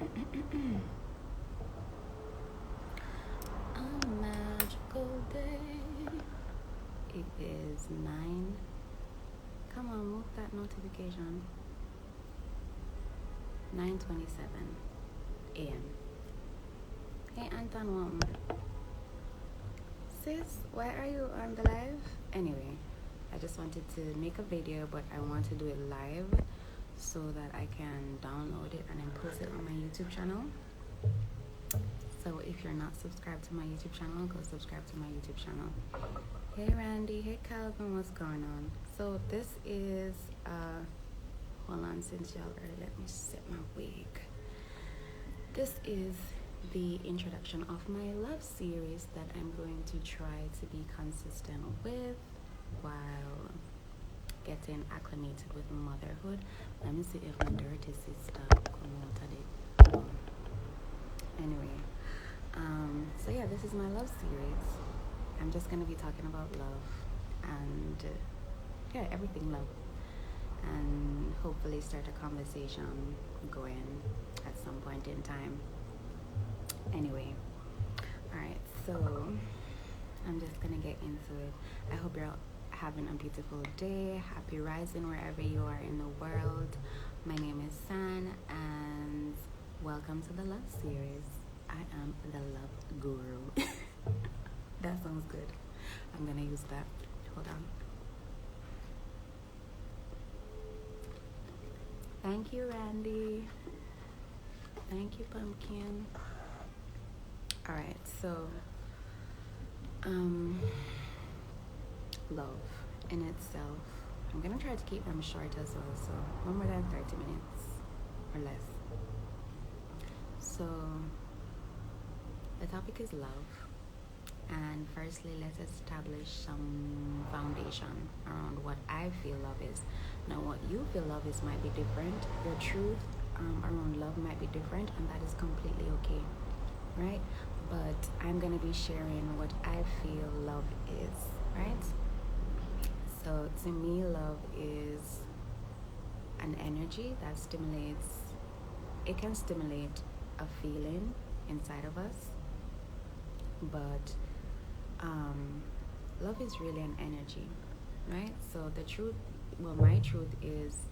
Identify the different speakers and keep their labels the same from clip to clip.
Speaker 1: A magical day. It is 9. Come on, move that notification. 9:27 a.m. Hey Anton, welcome. Sis, why are you on the live? Anyway, I just wanted to make a video, but I want to do it live so that I can download it and then post it on my YouTube channel. So if you're not subscribed to my YouTube channel, go subscribe to my YouTube channel. Hey Randy, hey Calvin, what's going on? So this is hold on, since y'all are, let me set my wig. This is the introduction of my love series that I'm going to try to be consistent with while getting acclimated with motherhood. Let me see if my dirty sister come out of it. Anyway, so yeah, this is my love series. I'm just gonna be talking about love and yeah, everything love, and hopefully start a conversation going at some point in time. Anyway, all right, so I'm just gonna get into it. I hope you're having a beautiful day. Happy rising wherever you are in the world. My name is San, and welcome to the love series. I am the love guru. That sounds good. I'm gonna use that. Hold on. Thank you, Randy. Thank you, Pumpkin. All right, so love in itself. I'm gonna try to keep them short as well, so no more than 30 minutes or less. So the topic is love, and firstly let's establish some foundation around what I feel love is. Now what you feel love is might be different. Your truth around love might be different, and that is completely okay, right? But I'm gonna be sharing what I feel love is, right? So to me, love is an energy that stimulates. It can stimulate a feeling inside of us, but love is really an energy, right? So the truth, well, my truth is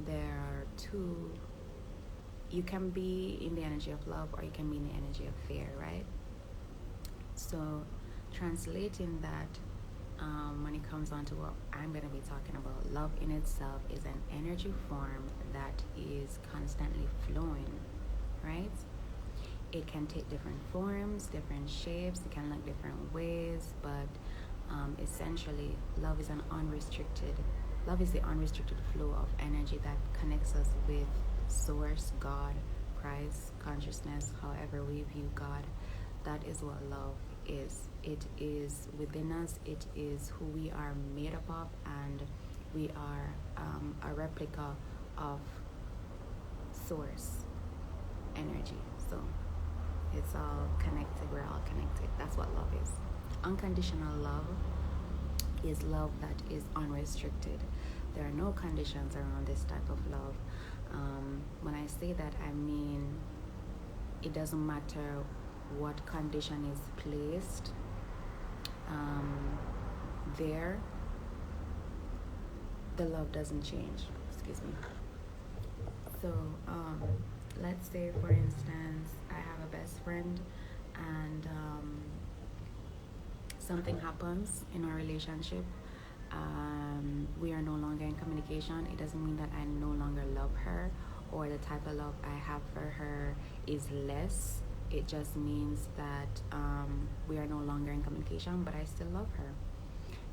Speaker 1: there are two. You can be in the energy of love, or you can be in the energy of fear, right? So translating that, when it comes on to what I'm going to be talking about, love in itself is an energy form that is constantly flowing, right? It can take different forms, different shapes, it can look different ways, but essentially love is the unrestricted flow of energy that connects us with source, God, Christ, consciousness, however we view God. That is what love is. It is within us, it is who we are made up of, and we are a replica of source energy. So it's all connected, we're all connected. That's what love is. Unconditional love is love that is unrestricted. There are no conditions around this type of love. When I say that, I mean it doesn't matter what condition is placed there, the love doesn't change. Excuse me. So let's say, for instance, I have a best friend, and something happens in our relationship. We are no longer in communication. It doesn't mean that I no longer love her, or the type of love I have for her is less. It just means that we are no longer in communication, but I still love her.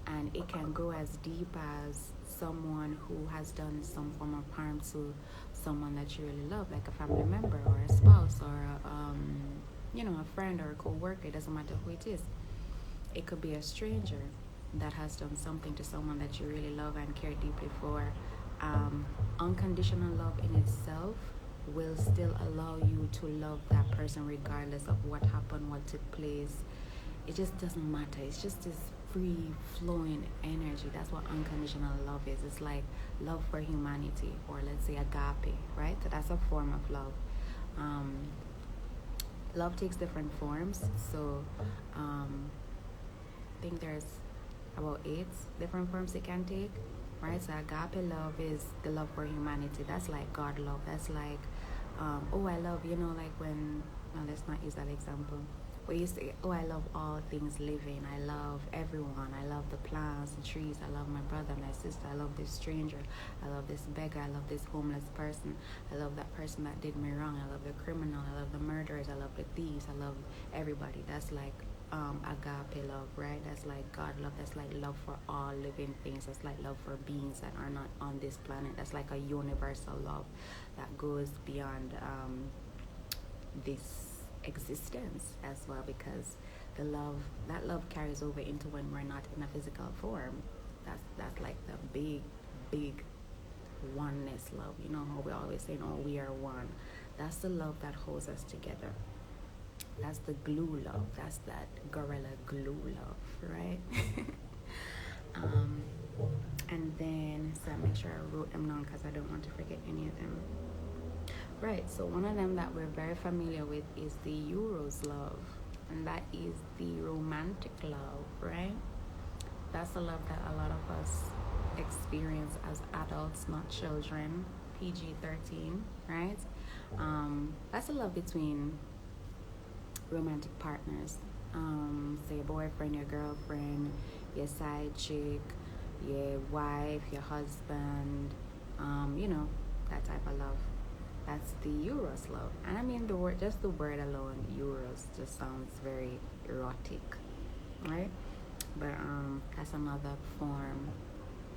Speaker 1: And it can go as deep as someone who has done some form of harm to someone that you really love, like a family member or a spouse or a friend or a co-worker. It doesn't matter who it is. It could be a stranger that has done something to someone that you really love and care deeply for. Unconditional love in itself will still allow you to love that person regardless of what happened, what took place. It just doesn't matter. It's just this free flowing energy. That's what unconditional love is. It's like love for humanity, or let's say agape, right? So that's a form of love. um, love takes different forms. So I think there's about 8 different forms it can take, right? So agape love is the love for humanity. That's like God love. That's like, oh, I love, like when, no, let's not use that example. Where you say, oh, I love all things living. I love everyone. I love the plants, the trees. I love my brother, my sister. I love this stranger. I love this beggar. I love this homeless person. I love that person that did me wrong. I love the criminal. I love the murderers. I love the thieves. I love everybody. That's like agape love, right? That's like God love. That's like love for all living things. That's like love for beings that are not on this planet. That's like a universal love that goes beyond this existence as well, because that love carries over into when we're not in a physical form. That's like the big oneness love. You know how we always say, oh, we are one. That's the love that holds us together. That's the glue love. That's that gorilla glue love, right? um, and then, so I make sure I wrote them down because I don't want to forget any of them. Right, so one of them that we're very familiar with is the Eros love, and that is the romantic love, right? That's the love that a lot of us experience as adults, not children, PG-13, right? That's a love between romantic partners, say your boyfriend, your girlfriend, your side chick, your wife, your husband, that type of love. That's the Eros love. And I mean, just the word alone, Eros, just sounds very erotic, right? But that's another form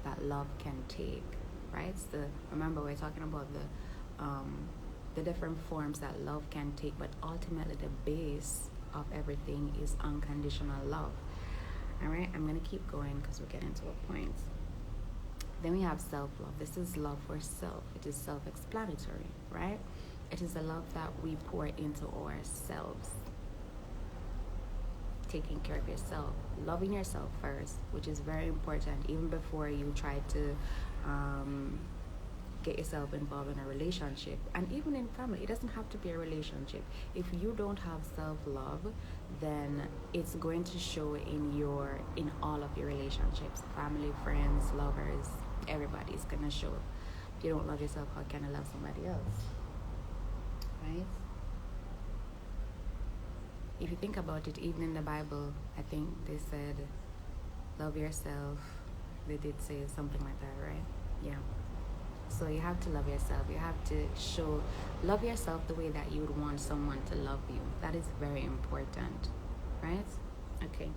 Speaker 1: that love can take, right? So remember, we're talking about the different forms that love can take, but ultimately the base of everything is unconditional love. All right, I'm gonna keep going because we're getting to a point. Then we have self-love. This is love for self. It is self-explanatory, right? It is the love that we pour into ourselves. Taking care of yourself, loving yourself first, which is very important, even before you try to get yourself involved in a relationship. And even in family, it doesn't have to be a relationship. If you don't have self-love, then it's going to show in all of your relationships, family, friends, lovers, everybody's gonna show. If you don't love yourself, how can you love somebody else, right? If you think about it, even in the Bible, I think they said love yourself. They did say something like that, right? Yeah. So you have to love yourself. You have to love yourself the way that you would want someone to love you. That is very important, right? Okay.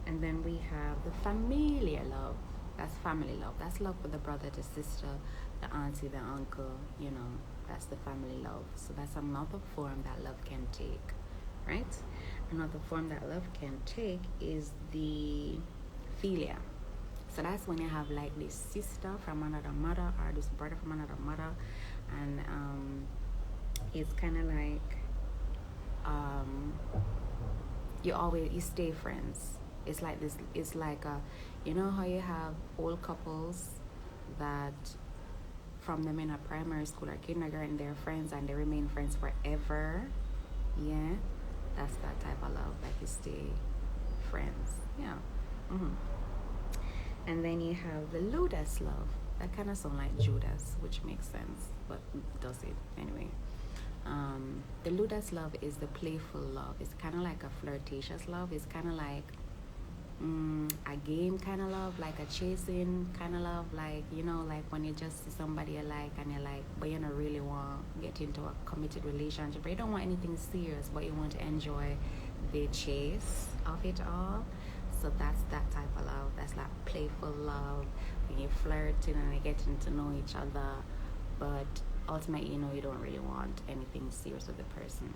Speaker 1: And then we have the familiar love. That's family love. That's love for the brother, the sister, the auntie, the uncle, that's the family love. So that's another form that love can take, right? Another form that love can take is the philia. So that's when you have like this sister from another mother or this brother from another mother, and it's kind of like you stay friends. It's like this. It's like how you have old couples that from them in a primary school or kindergarten, they're friends and they remain friends forever. Yeah, that's that type of love. Like you stay friends. Yeah. Mm-hmm. And then you have the Ludus love. That kind of sounds like Judas, which makes sense, but does it anyway? The Ludus love is the playful love. It's kind of like a flirtatious love. It's kind of like a game kind of love, like a chasing kind of love, like like when you just see somebody you like and you're like, but you don't really want to get into a committed relationship, but you don't want anything serious, but you want to enjoy the chase of it all. So that's that type of love. That's like playful love when you're flirting and you're getting to know each other, but ultimately you don't really want anything serious with the person.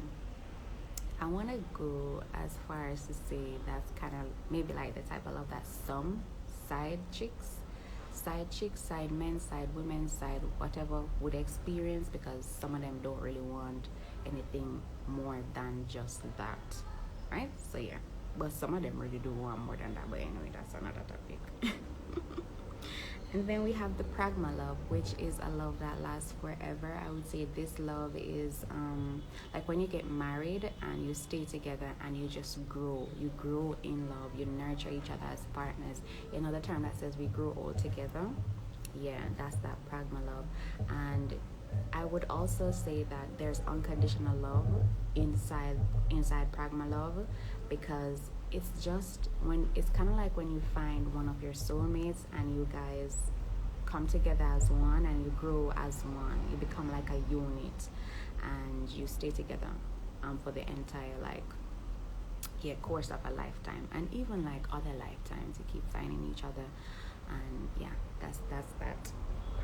Speaker 1: I want to go as far as to say that's kind of maybe like the type of love that some side chicks, side men, side women, side whatever would experience, because some of them don't really want anything more than just that, right? So yeah, but some of them really do want more than that, but anyway, that's another topic. And then we have the pragma love, which is a love that lasts forever. I would say this love is like when you get married and you stay together and you just grow. You grow in love. You nurture each other as partners. Another term that says we grow all together. Yeah, that's that pragma love. And I would also say that there's unconditional love inside pragma love, because it's just when it's kind of like when you find one of your soulmates and you guys come together as one and you grow as one. You become like a unit and you stay together for the entire course of a lifetime, and even like other lifetimes. You keep finding each other, and yeah, that's that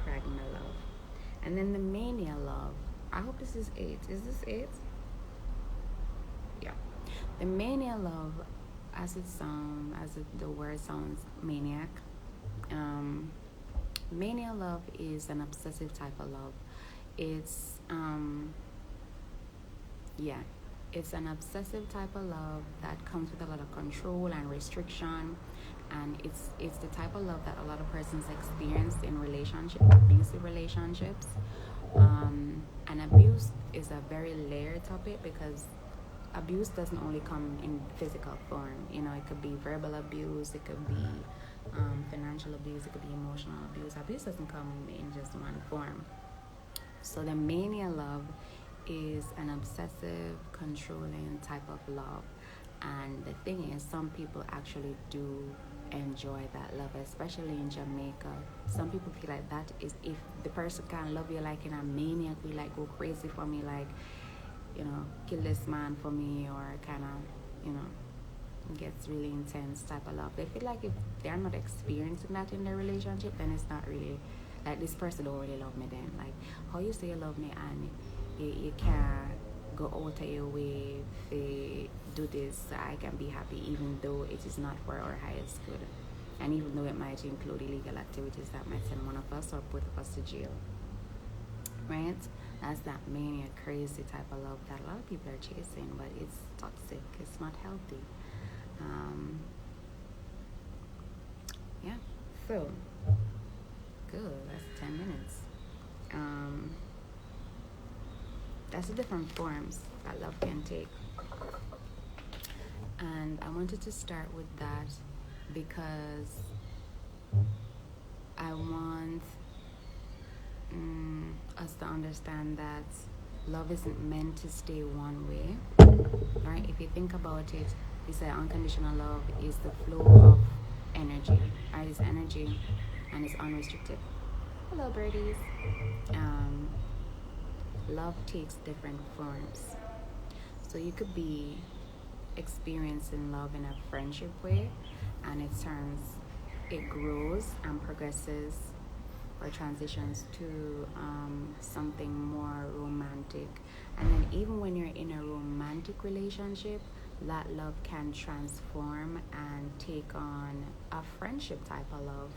Speaker 1: pragma love. And then the mania love. I hope this is 8. Is this 8? Yeah. The mania love, the word sounds, maniac. Mania love is an obsessive type of love. It's it's an obsessive type of love that comes with a lot of control and restriction, and it's the type of love that a lot of persons experience in abusive relationships. And abuse is a very layered topic, because abuse doesn't only come in physical form. It could be verbal abuse, it could be financial abuse, it could be emotional abuse. Abuse doesn't come in just one form. So the mania love is an obsessive, controlling type of love. And the thing is, some people actually do enjoy that love, especially in Jamaica. Some people feel like that is, if the person can't love you like in a maniac, we like go crazy for me, like, kill this man for me, or kind of, gets really intense type of love. They feel like if they're not experiencing that in their relationship, then it's not really, like, this person don't really love me then. Like, how you say you love me and you can't go out of your way to do this so I can be happy, even though it is not for our highest good, and even though it might include illegal activities that might send one of us or both of us to jail, right? That's that mania, crazy type of love that a lot of people are chasing, but it's toxic. It's not healthy. Yeah. So good. That's 10 minutes. That's the different forms that love can take. And I wanted to start with that because I want us to understand that love isn't meant to stay one way. Right? If you think about it, we say unconditional love is the flow of energy. Right? It's energy and it's unrestricted. Hello, birdies. Love takes different forms. So you could be experiencing love in a friendship way, and it grows and progresses or transitions to something more romantic. And then even when you're in a romantic relationship, that love can transform and take on a friendship type of love.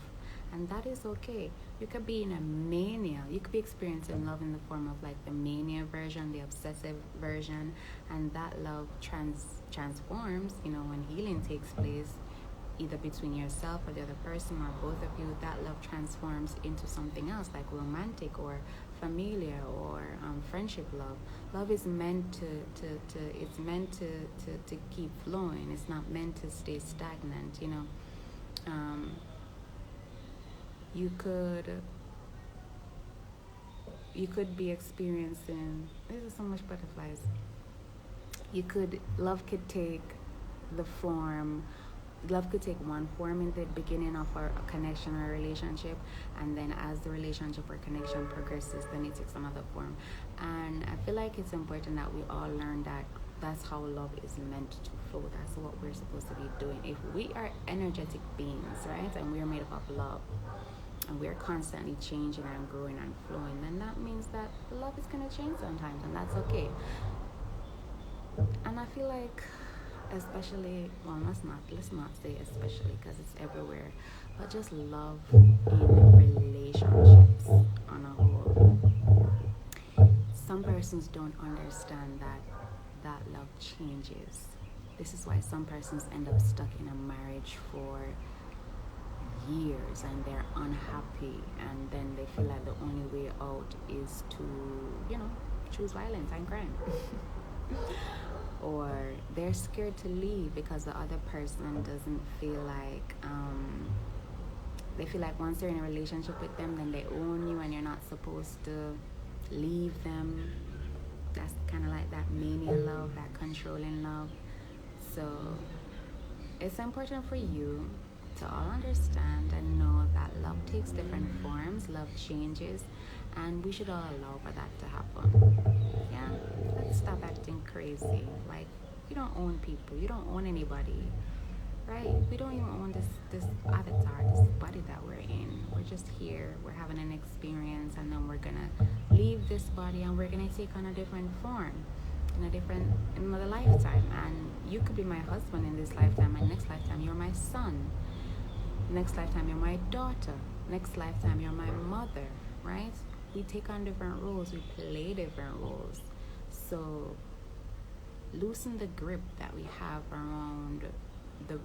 Speaker 1: And that is okay. You could be in a mania. You could be experiencing love in the form of like the mania version, the obsessive version, and that love transforms, when healing takes place, either between yourself or the other person or both of you. That love transforms into something else, like romantic or familiar or friendship love. Love is meant to keep flowing. It's not meant to stay stagnant. You could be experiencing, there's so much butterflies. Love could take one form in the beginning of a connection or a relationship, and then as the relationship or connection progresses, then it takes another form. And I feel like it's important that we all learn that that's how love is meant to flow. That's what we're supposed to be doing. If we are energetic beings, right, and we're made up of love, and we're constantly changing and growing and flowing, then that means that love is going to change sometimes, and that's okay. And I feel like, especially, well, let's not say especially, because it's everywhere, but just love in relationships on a whole. Some persons don't understand that love changes. This is why some persons end up stuck in a marriage for years and they're unhappy, and then they feel like the only way out is to, choose violence and crime. Or they're scared to leave because the other person doesn't feel like, they feel like once they're in a relationship with them, then they own you and you're not supposed to leave them. That's kind of like that mania love, that controlling love. So it's important for you to all understand and know that love takes different forms, love changes, and we should all allow for that to happen. Yeah, let's stop acting crazy. Like, you don't own people, you don't own anybody, right? We don't even own this avatar, this body that we're in. We're just here, we're having an experience, and then we're gonna leave this body and we're gonna take on a different form in another lifetime. And you could be my husband in this lifetime, and next lifetime you're my son, next lifetime you're my daughter, next lifetime you're my mother, right? We take on different roles, we play different roles. So loosen the grip that we have around the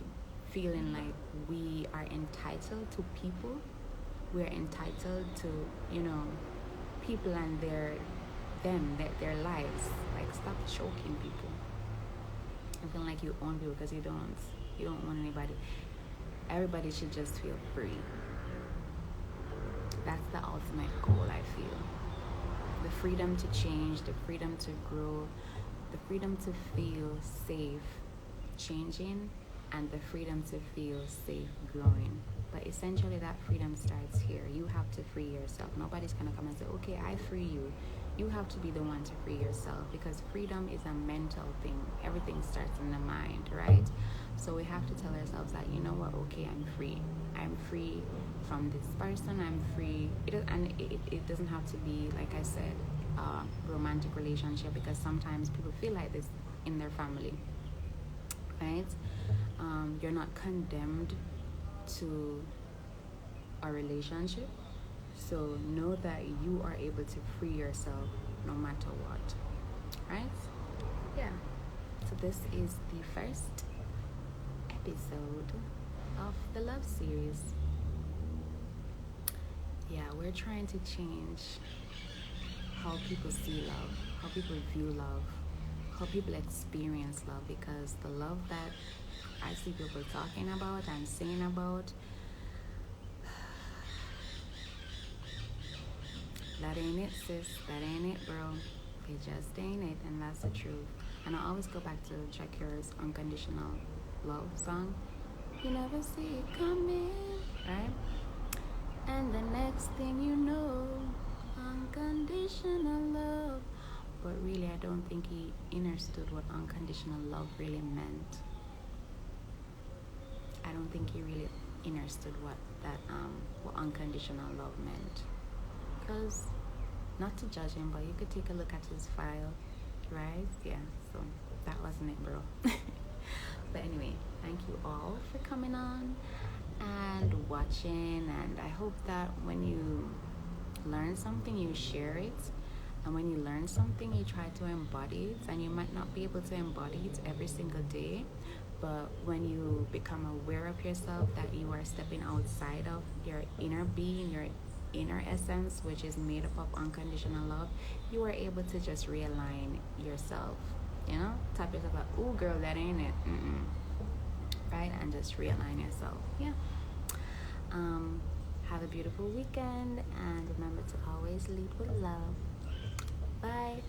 Speaker 1: feeling like we are entitled to people. We're entitled to, people and their lives. Like, stop choking people. I feel like you own people, because you don't own anybody. Everybody should just feel free. That's the ultimate goal, I feel. The freedom to change, the freedom to grow, the freedom to feel safe changing, and the freedom to feel safe growing. But essentially that freedom starts here. You have to free yourself. Nobody's gonna come and say, okay, I free you. You have to be the one to free yourself, because freedom is a mental thing. Everything starts in the mind, right? So we have to tell ourselves that, you know what, okay, I'm free. I'm free from this person. I'm free. It doesn't have to be, like I said, a romantic relationship, because sometimes people feel like this in their family, right? You're not condemned to a relationship. So know that you are able to free yourself no matter what, right? Yeah. So this is the first episode of the love series. Yeah, we're trying to change how people see love, how people view love, how people experience love, because the love that I see people talking about and saying about, that ain't it, sis. That ain't it, bro. It just ain't it, and that's the truth. And I always go back to Shakira's Unconditional Love song. You never see it coming, right? And the next thing you know, unconditional love. But really, I don't think he understood what unconditional love really meant. I don't think he really understood what unconditional love meant. Because, not to judge him, but you could take a look at his file, right? Yeah, so that wasn't it, bro. But anyway, thank you all for coming on and watching, and I hope that when you learn something, you share it, and when you learn something, you try to embody it. And you might not be able to embody it every single day, but when you become aware of yourself, that you are stepping outside of your inner being, your inner essence, which is made up of unconditional love, you are able to just realign yourself, tap yourself like, ooh girl, that ain't it. Right? And just realign yourself. Yeah. Have a beautiful weekend, and remember to always lead with love. Bye.